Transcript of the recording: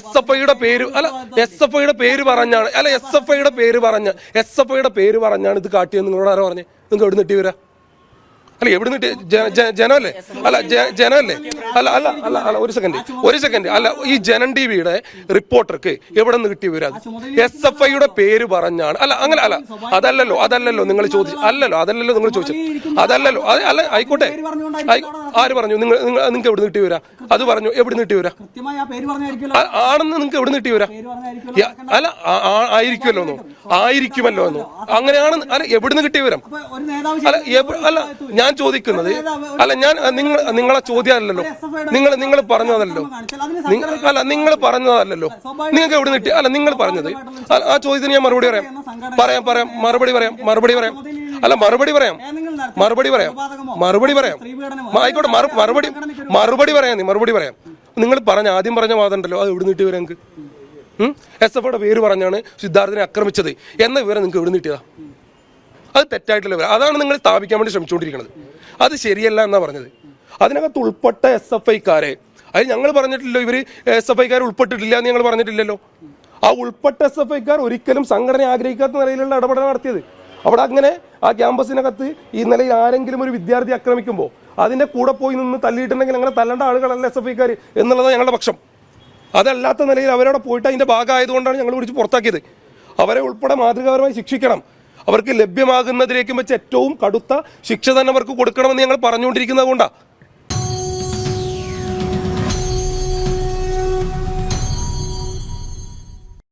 SFIയുടെ പേര് അല്ല SFIയുടെ പേര് പറഞ്ഞാണ് അല്ല SFIയുടെ പേര് പറഞ്ഞാണ് ഇത് കാട്ടിയെന്ന് നിങ്ങളോട് ആരോ പറഞ്ഞേ? നിങ്ങൾക്ക് എവിടെ നിട്ടി വരാ? അല്ല എവിടെ നിട്ടി? ജനമല്ലേ? അല്ല ജനമല്ലേ? അല്ല അല്ല അല്ല അല്ല ഒരു സെക്കൻഡ് അല്ല ഈ ജനൻ ടിവിയുടെ റിപ്പോർട്ടർക്ക് എവിടെ നിന്ന് കിട്ടി വരാ? SFIയുടെ പേര് പറഞ്ഞാണ്. അല്ല അങ്ങനെ അല്ല അതല്ലല്ലോ നിങ്ങൾ ചോദിച്ചു. അതല്ലല്ലോ നിങ്ങൾ ചോദിച്ചത്. അതല്ലല്ലോ അല്ല ആയിക്കോട്ടെ. ആര് പറഞ്ഞു? നിങ്ങൾക്ക് എവിടെ നിട്ടി വരാ? അത് പറഞ്ഞു എവിടെ നിട്ടി വരാ? ആണെന്ന് നിങ്ങൾക്ക് എവിടെ നിട്ടി വരാ? അല്ല ആയിരിക്കുമല്ലോ എന്നോ അങ്ങനെയാണ്. അല്ല എവിടുന്ന് കിട്ടിയ വിവരം? അല്ല ഞാൻ ചോദിക്കുന്നത് നിങ്ങളെ ചോദ്യം അല്ലല്ലോ. നിങ്ങൾ പറഞ്ഞതല്ലോ. നിങ്ങൾ പറഞ്ഞതല്ലല്ലോ. നിങ്ങൾക്ക് എവിടെ കിട്ടി? അല്ല നിങ്ങൾ പറഞ്ഞത്. ആ ചോദ്യത്തിന് ഞാൻ മറുപടി പറയാം. മറുപടി പറയാം. അല്ല മറുപടി പറയാം. ആയിക്കോട്ടെ മറുപടി പറയാം. നിങ്ങൾ ആദ്യം പറഞ്ഞ വാദം ഉണ്ടല്ലോ, അത് എവിടെ കിട്ടി വരാം? നിങ്ങൾക്ക് SFIയുടെ പേര് പറഞ്ഞാണ് സിദ്ധാർത്ഥിനെ ആക്രമിച്ചത് എന്ന വിവരം നിങ്ങൾക്ക് എവിടെ കിട്ടിയതാ? അത് തെറ്റായിട്ടുള്ള വിവരം. അതാണ് നിങ്ങൾ സ്ഥാപിക്കാൻ വേണ്ടി ശ്രമിച്ചുകൊണ്ടിരിക്കുന്നത്. അത് ശരിയല്ല എന്നാ പറഞ്ഞത്. അതിനകത്ത് ഉൾപ്പെട്ട SFIക്കാരെ അത് ഞങ്ങൾ പറഞ്ഞിട്ടില്ലോ. ഇവര് SFIക്കാർ ഉൾപ്പെട്ടിട്ടില്ല എന്ന് ഞങ്ങൾ പറഞ്ഞിട്ടില്ലല്ലോ. ആ ഉൾപ്പെട്ട SFIക്കാർ ഒരിക്കലും സംഘടന ആഗ്രഹിക്കാത്ത നിലയിലുള്ള ഇടപെടൽ നടത്തിയത്. അവിടെ അങ്ങനെ ആ ക്യാമ്പസിനകത്ത് ഈ നിലയിൽ ആരെങ്കിലും ഒരു വിദ്യാർത്ഥി ആക്രമിക്കുമ്പോൾ അതിന്റെ കൂടെ പോയി നിന്ന് തല്ലിയിട്ടുണ്ടെങ്കിൽ അങ്ങനെ തല്ലേണ്ട ആളുകളല്ല SFIക്കാർ എന്നുള്ളതാണ് ഞങ്ങളുടെ പക്ഷം. അതല്ലാത്ത നിലയിൽ അവരവിടെ പോയിട്ട് അതിന്റെ ഭാഗമായതുകൊണ്ടാണ് ഞങ്ങൾ വിളിച്ച് പുറത്താക്കിയത്. അവരെ ഉൾപ്പെടെ മാതൃകാപരമായി ശിക്ഷിക്കണം. അവർക്ക് ലഭ്യമാകുന്നതിലേക്കും വെച്ച് ഏറ്റവും കടുത്ത ശിക്ഷ തന്നെ അവർക്ക് കൊടുക്കണമെന്ന് ഞങ്ങൾ പറഞ്ഞുകൊണ്ടിരിക്കുന്നത് കൊണ്ടാണ്.